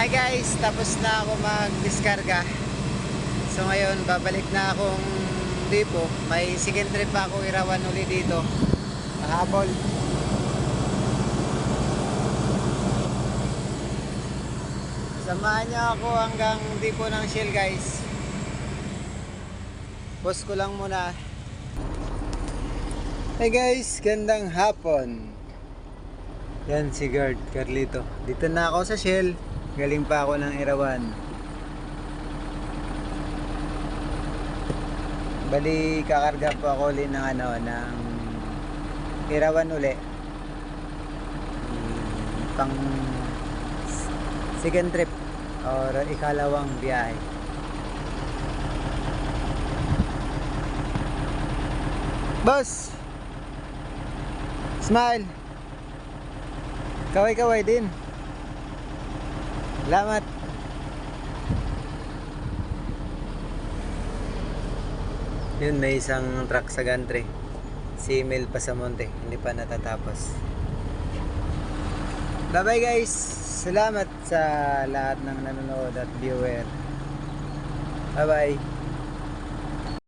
Hi guys, tapos na ako mag-diskarga. So ngayon, babalik na akong depo. May second trip pa ako irawan uli dito. Mahabol. Samahan niyo ako hanggang depo ng Shell guys. Pause ko lang muna. Hey guys, gandang hapon. Yan si Carlito. Dito na ako sa Shell. Galing pa ako ng Irawan. Bali, kakarga po ako ulit ng ng Irawan uli. Pang second trip or ikalawang biyahe. Boss! Smile! Kaway-kaway din. Salamat. Yun, may isang truck sa gantry. Si Emil pa sa monte. Hindi pa natatapos. Bye bye guys. Salamat sa lahat ng nanonood at viewer. Bye bye.